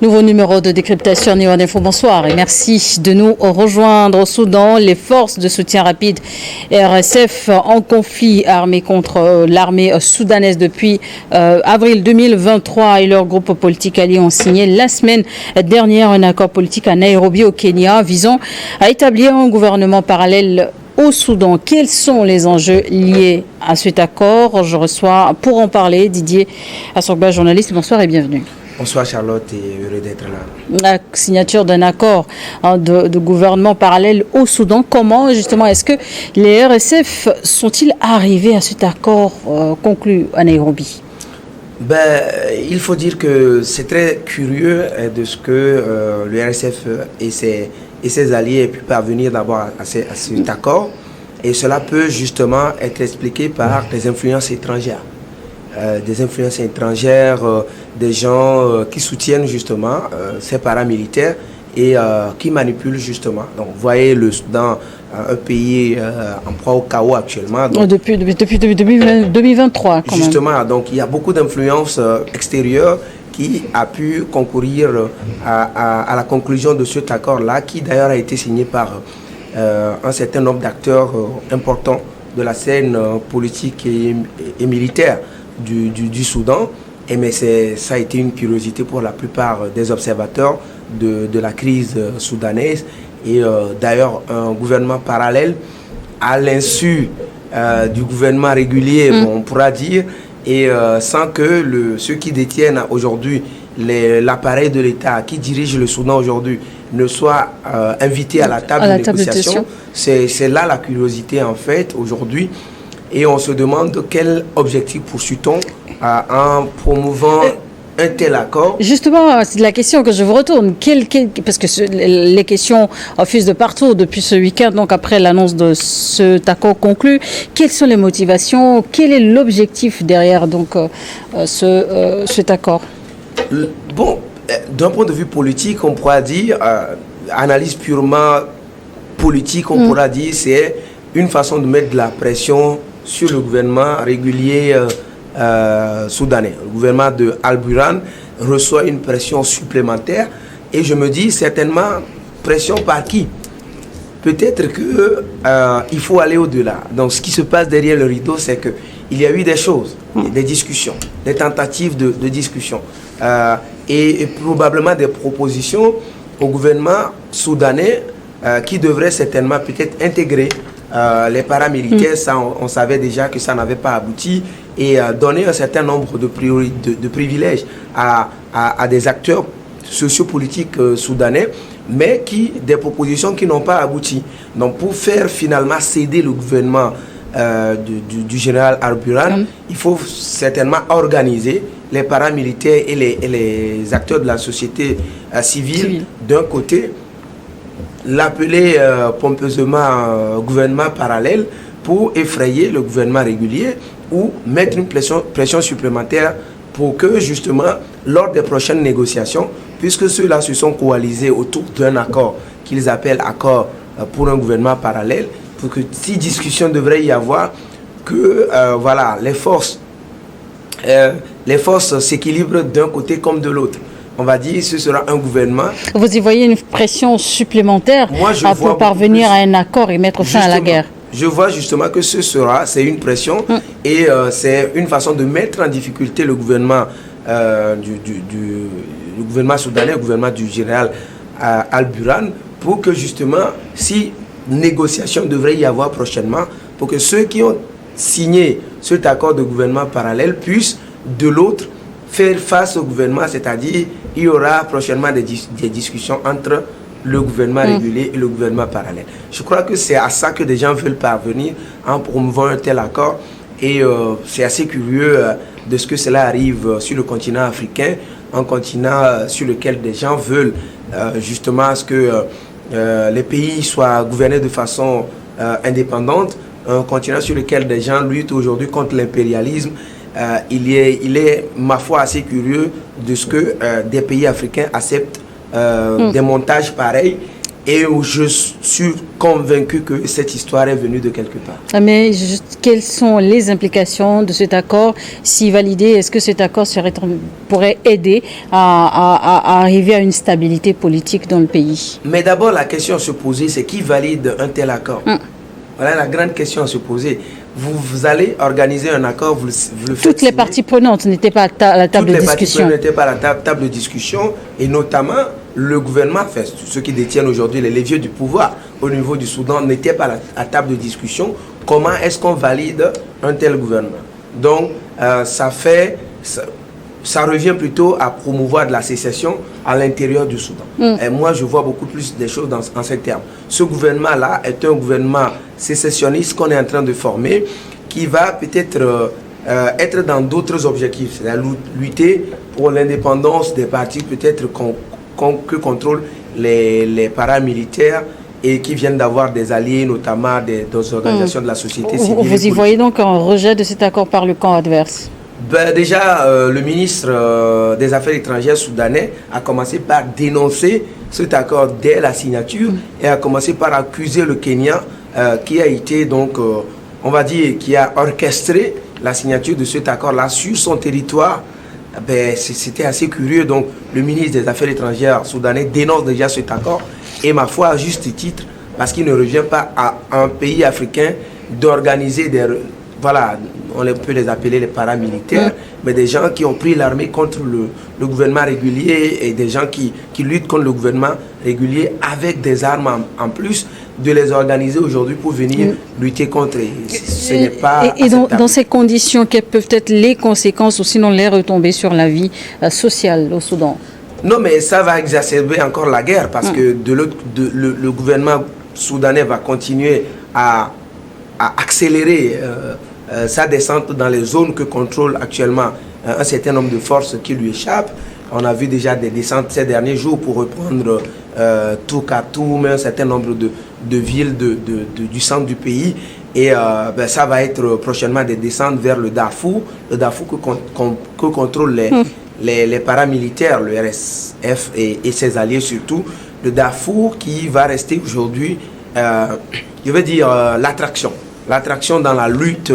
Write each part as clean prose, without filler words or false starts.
Nouveau numéro de décryptation Niveau d'Info. Bonsoir et merci de nous rejoindre. Au Soudan, les forces de soutien rapide RSF en conflit armé contre l'armée soudanaise depuis avril 2023 et leur groupe politique allié ont signé la semaine dernière un accord politique à Nairobi au Kenya visant à établir un gouvernement parallèle au Soudan. Quels sont les enjeux liés à cet accord? Je reçois pour en parler Didier Assogba, journaliste. Bonsoir et bienvenue. Bonsoir Charlotte et heureux d'être là. La signature d'un accord de gouvernement parallèle au Soudan. Comment justement est-ce que les RSF sont-ils arrivés à cet accord conclu à Nairobi? Il faut dire que c'est très curieux de ce que le RSF et ses alliés aient pu parvenir d'abord à cet accord. Et cela peut justement être expliqué par des influences étrangères. Des gens qui soutiennent justement ces paramilitaires et qui manipulent justement. Donc vous voyez le Soudan, un pays en proie au chaos actuellement. Donc, depuis 2023 quand justement, même. Donc il y a beaucoup d'influences extérieures qui a pu concourir à la conclusion de cet accord-là, qui d'ailleurs a été signé par un certain nombre d'acteurs importants de la scène politique et militaire du Soudan. Mais ça a été une curiosité pour la plupart des observateurs de la crise soudanaise. Et d'ailleurs, un gouvernement parallèle à l'insu du gouvernement régulier, on pourra dire, et sans que ceux qui détiennent aujourd'hui l'appareil de l'État qui dirige le Soudan aujourd'hui ne soient invités à la table de négociation. C'est là la curiosité en fait aujourd'hui. Et on se demande quel objectif poursuit-on en promouvant un tel accord. Justement, c'est la question que je vous retourne. Parce que les questions fusent de partout depuis ce week-end, donc après l'annonce de cet accord conclu. Quelles sont les motivations? Quel est l'objectif derrière donc, cet accord? Bon, d'un point de vue politique, on pourra dire, analyse purement politique, on pourra dire, c'est une façon de mettre de la pression sur le gouvernement régulier soudanais. Le gouvernement de Al-Burhan reçoit une pression supplémentaire et je me dis certainement pression par qui? Peut-être qu'il faut aller au-delà. Donc ce qui se passe derrière le rideau, c'est qu'il y a eu des choses, des discussions, des tentatives de discussion et probablement des propositions au gouvernement soudanais qui devraient certainement peut-être intégrer les paramilitaires. Ça, on savait déjà que ça n'avait pas abouti, et donner un certain nombre de privilèges à des acteurs sociopolitiques soudanais, mais des propositions qui n'ont pas abouti. Donc pour faire finalement céder le gouvernement du général Al-Burhan, il faut certainement organiser les paramilitaires et les acteurs de la société civile d'un côté, l'appeler pompeusement gouvernement parallèle pour effrayer le gouvernement régulier ou mettre une pression supplémentaire pour que justement lors des prochaines négociations, puisque ceux-là se sont coalisés autour d'un accord qu'ils appellent accord pour un gouvernement parallèle, pour que si discussion devrait y avoir, que voilà, les forces s'équilibrent d'un côté comme de l'autre. On va dire ce sera un gouvernement. Vous y voyez une pression supplémentaire pour parvenir à un accord et mettre fin à la guerre? Je vois justement que c'est une pression et c'est une façon de mettre en difficulté le gouvernement le gouvernement soudanais, le gouvernement du général Al-Burhan, pour que justement, si négociation devrait y avoir prochainement, pour que ceux qui ont signé cet accord de gouvernement parallèle puissent de l'autre faire face au gouvernement, c'est-à-dire il y aura prochainement des discussions entre le gouvernement régulier et le gouvernement parallèle. Je crois que c'est à ça que des gens veulent parvenir en promouvant un tel accord, et c'est assez curieux de ce que cela arrive sur le continent africain, un continent sur lequel des gens veulent justement à ce que les pays soient gouvernés de façon indépendante, un continent sur lequel des gens luttent aujourd'hui contre l'impérialisme. Il est, ma foi, assez curieux de ce que des pays africains acceptent des montages pareils et je suis convaincu que cette histoire est venue de quelque part. Mais quelles sont les implications de cet accord? Si validé, est-ce que cet accord pourrait aider à arriver à une stabilité politique dans le pays? Mais d'abord, la question à se poser, c'est qui valide un tel accord? Voilà la grande question à se poser. Vous allez organiser un accord, vous le faites. Toutes les parties prenantes n'étaient pas à la table de discussion. Toutes les parties prenantes n'étaient pas à la table de discussion, et notamment le gouvernement, enfin, ceux qui détiennent aujourd'hui les leviers du pouvoir au niveau du Soudan n'étaient pas à la table de discussion. Comment est-ce qu'on valide un tel gouvernement? Donc, ça revient plutôt à promouvoir de la sécession à l'intérieur du Soudan. Et moi, je vois beaucoup plus des choses en ces termes. Ce gouvernement-là est un gouvernement sécessionniste qu'on est en train de former, qui va peut-être être dans d'autres objectifs, c'est-à-dire lutter pour l'indépendance des partis, peut-être que contrôlent les paramilitaires et qui viennent d'avoir des alliés, notamment des organisations de la société civile. Vous y voyez donc un rejet de cet accord par le camp adverse? Déjà, le ministre des Affaires étrangères soudanais a commencé par dénoncer cet accord dès la signature et a commencé par accuser le Kenya qui a été donc, on va dire, qui a orchestré la signature de cet accord-là sur son territoire. C'était assez curieux. Donc, le ministre des Affaires étrangères soudanais dénonce déjà cet accord, et ma foi à juste titre, parce qu'il ne revient pas à un pays africain d'organiser des... Voilà, on peut les appeler les paramilitaires, mais des gens qui ont pris l'armée contre le gouvernement régulier, et des gens qui luttent contre le gouvernement régulier avec des armes en plus, de les organiser aujourd'hui pour venir lutter contre. Ce n'est pas et dans ces conditions, quelles peuvent être les conséquences ou sinon les retombées sur la vie sociale au Soudan? Non, mais ça va exacerber encore la guerre, parce que le gouvernement soudanais va continuer à accélérer sa descente dans les zones que contrôle actuellement un certain nombre de forces qui lui échappent. On a vu déjà des descentes ces derniers jours pour reprendre tout Khartoum, un certain nombre de villes du centre du pays. Et ça va être prochainement des descentes vers le Darfour que contrôlent les paramilitaires, le RSF et ses alliés surtout. Le Darfour qui va rester aujourd'hui, je veux dire, l'attraction dans la lutte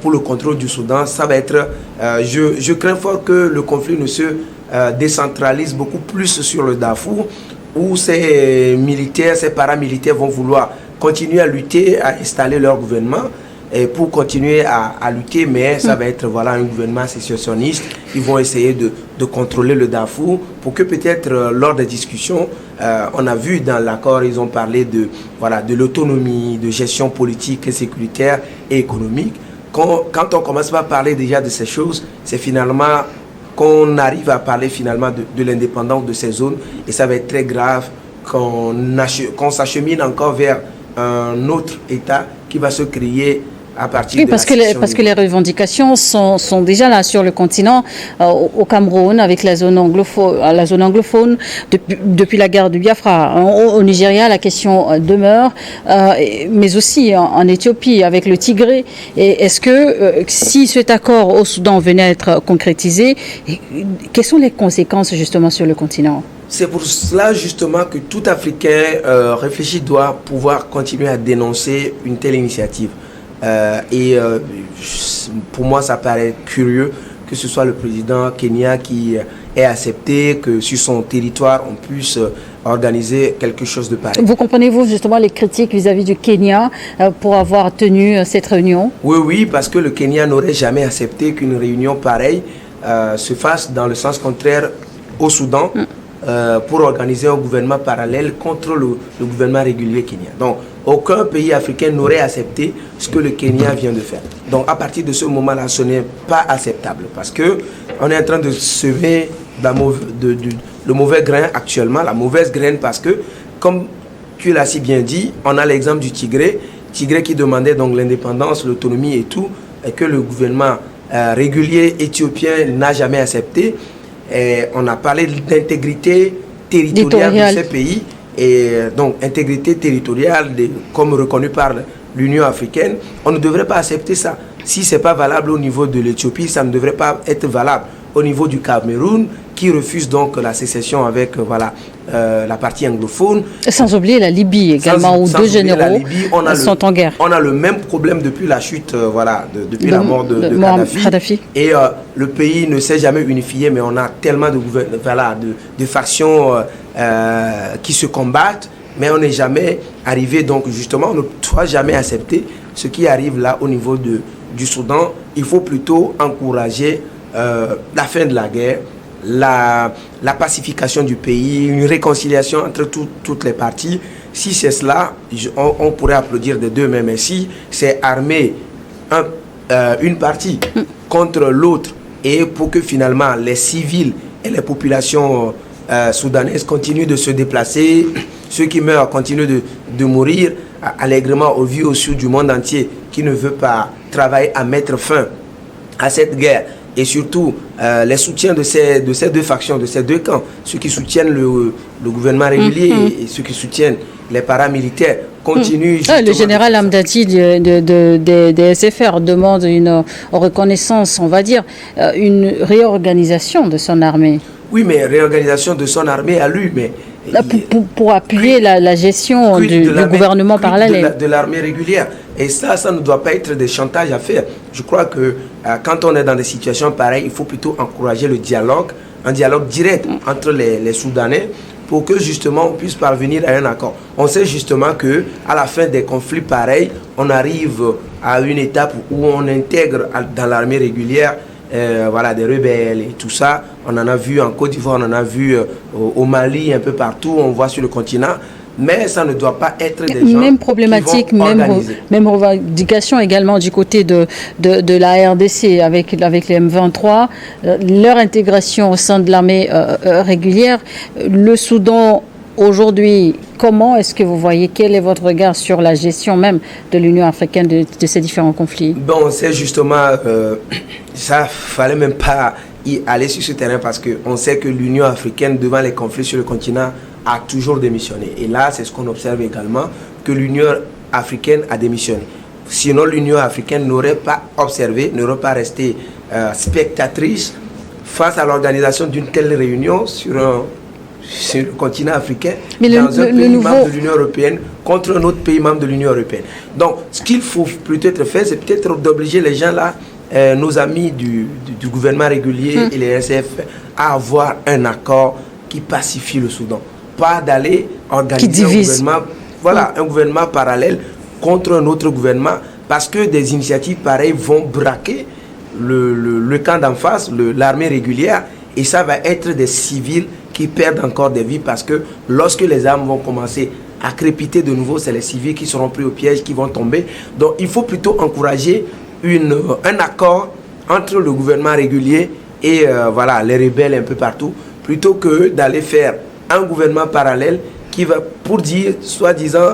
pour le contrôle du Soudan. Ça va être, je crains fort que le conflit ne se décentralise beaucoup plus sur le Darfour, où ces militaires, ces paramilitaires vont vouloir continuer à lutter, à installer leur gouvernement et pour continuer à lutter, mais ça va être un gouvernement sécessionniste. Ils vont essayer de contrôler le Darfour pour que peut-être lors des discussions, on a vu dans l'accord, ils ont parlé de l'autonomie, de gestion politique, sécuritaire et économique. Quand on commence par parler déjà de ces choses, c'est finalement qu'on arrive à parler finalement de l'indépendance de ces zones, et ça va être très grave qu'on s'achemine encore vers un autre État qui va se créer à partir de parce que les revendications sont déjà là sur le continent, au Cameroun avec la zone anglophone depuis la guerre du Biafra. Au Nigeria, la question demeure, mais aussi en Éthiopie avec le Tigré. Et est-ce que si cet accord au Soudan venait à être concrétisé, quelles sont les conséquences justement sur le continent? C'est pour cela justement que tout Africain réfléchi doit pouvoir continuer à dénoncer une telle initiative. Pour moi, ça paraît curieux que ce soit le président Kenya qui ait accepté que sur son territoire, on puisse organiser quelque chose de pareil. Vous comprenez-vous justement les critiques vis-à-vis du Kenya pour avoir tenu cette réunion? Oui, parce que le Kenya n'aurait jamais accepté qu'une réunion pareille se fasse dans le sens contraire au Soudan. Pour organiser un gouvernement parallèle contre le gouvernement régulier kenyan. Donc, aucun pays africain n'aurait accepté ce que le Kenya vient de faire. Donc, à partir de ce moment-là, ce n'est pas acceptable, parce qu'on est en train de semer le mauvais grain actuellement, la mauvaise graine, parce que, comme tu l'as si bien dit, on a l'exemple du Tigré qui demandait donc l'indépendance, l'autonomie et tout, et que le gouvernement régulier éthiopien n'a jamais accepté. Et on a parlé d'intégrité territoriale de ces pays, et donc intégrité territoriale comme reconnue par l'Union africaine. On ne devrait pas accepter ça. Si ce n'est pas valable au niveau de l'Éthiopie, ça ne devrait pas être valable au niveau du Cameroun qui refuse donc la sécession avec la partie anglophone. Sans oublier la Libye également, où deux généraux sont en guerre. On a le même problème depuis la chute, depuis la mort de Kadhafi. Et le pays ne s'est jamais unifié, mais on a tellement de factions qui se combattent, mais on n'est jamais arrivé. Donc justement, on ne doit jamais accepter ce qui arrive là au niveau du Soudan. Il faut plutôt encourager la fin de la guerre, la pacification du pays, une réconciliation entre toutes les parties. Si c'est cela, on pourrait applaudir des deux, mais si c'est armer une partie contre l'autre, et pour que finalement les civils et les populations soudanaises continuent de se déplacer, ceux qui meurent continuent de mourir allègrement au vu au sud du monde entier qui ne veut pas travailler à mettre fin à cette guerre, et surtout les soutiens de ces deux factions, de ces deux camps, ceux qui soutiennent le gouvernement régulier et ceux qui soutiennent les paramilitaires, continuent. Le général Hamdati des SFR demande une reconnaissance, on va dire, une réorganisation de son armée. Oui, mais réorganisation de son armée à lui, mais pour appuyer la gestion du gouvernement parallèle. De l'armée régulière. Et ça ne doit pas être des chantages à faire. Je crois que quand on est dans des situations pareilles, il faut plutôt encourager le dialogue, un dialogue direct entre les Soudanais, pour que justement on puisse parvenir à un accord. On sait justement que à la fin des conflits pareils, on arrive à une étape où on intègre dans l'armée régulière des rebelles et tout ça. On en a vu en Côte d'Ivoire, on en a vu au Mali, un peu partout, on voit sur le continent. Mais ça ne doit pas être des gens même problématique, même revendication également du côté de la RDC avec les M23, leur intégration au sein de l'armée régulière. Le Soudan aujourd'hui, comment est-ce que vous voyez, quel est votre regard sur la gestion même de l'Union africaine de ces différents conflits? Bon, c'est justement ça, fallait même pas y aller sur ce terrain, parce qu'on sait que l'Union africaine, devant les conflits sur le continent, a toujours démissionné. Et là, c'est ce qu'on observe également, que l'Union africaine a démissionné. Sinon, l'Union africaine n'aurait pas observé, n'aurait pas resté spectatrice face à l'organisation d'une telle réunion sur le continent africain, dans un pays membre de l'Union européenne contre un autre pays membre de l'Union européenne. Donc, ce qu'il faut peut-être faire, c'est peut-être d'obliger les gens là, nos amis du gouvernement régulier et les RSF, à avoir un accord qui pacifie le Soudan. Pas d'aller organiser un gouvernement parallèle contre un autre gouvernement, parce que des initiatives pareilles vont braquer le camp d'en face, l'armée régulière, et ça va être des civils qui perdent encore des vies, parce que lorsque les armes vont commencer à crépiter de nouveau, c'est les civils qui seront pris au piège, qui vont tomber. Donc il faut plutôt encourager un accord entre le gouvernement régulier et les rebelles un peu partout, plutôt que d'aller faire un gouvernement parallèle qui va, pour dire, soi-disant...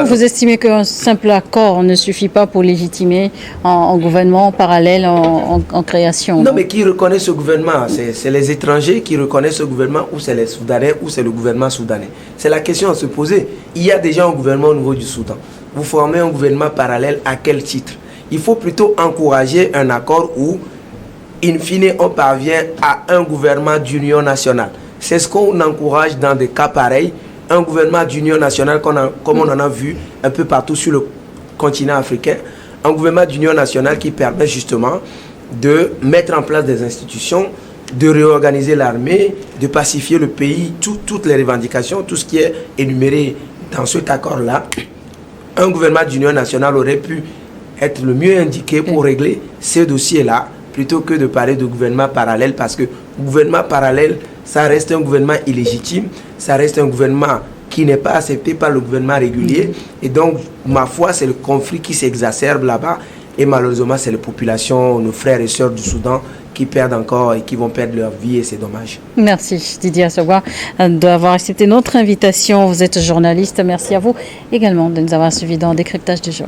Vous estimez qu'un simple accord ne suffit pas pour légitimer un gouvernement parallèle en création? Non, mais qui reconnaît ce gouvernement? C'est les étrangers qui reconnaissent ce gouvernement, ou c'est les Soudanais, ou c'est le gouvernement soudanais? C'est la question à se poser. Il y a déjà un gouvernement au niveau du Soudan. Vous formez un gouvernement parallèle à quel titre? Il faut plutôt encourager un accord où, in fine, on parvient à un gouvernement d'union nationale. C'est ce qu'on encourage dans des cas pareils, un gouvernement d'union nationale comme on en a vu un peu partout sur le continent africain, un gouvernement d'union nationale qui permet justement de mettre en place des institutions, de réorganiser l'armée, de pacifier le pays, toutes les revendications, tout ce qui est énuméré dans cet accord-là. Un gouvernement d'union nationale aurait pu être le mieux indiqué pour régler ces dossiers-là, plutôt que de parler de gouvernement parallèle, parce que gouvernement parallèle, ça reste un gouvernement illégitime, ça reste un gouvernement qui n'est pas accepté par le gouvernement régulier. Et donc, ma foi, c'est le conflit qui s'exacerbe là-bas. Et malheureusement, c'est les populations, nos frères et sœurs du Soudan, qui perdent encore et qui vont perdre leur vie, et c'est dommage. Merci Didier Assogua d'avoir accepté notre invitation. Vous êtes journaliste. Merci à vous également de nous avoir suivis dans Décryptage du jour.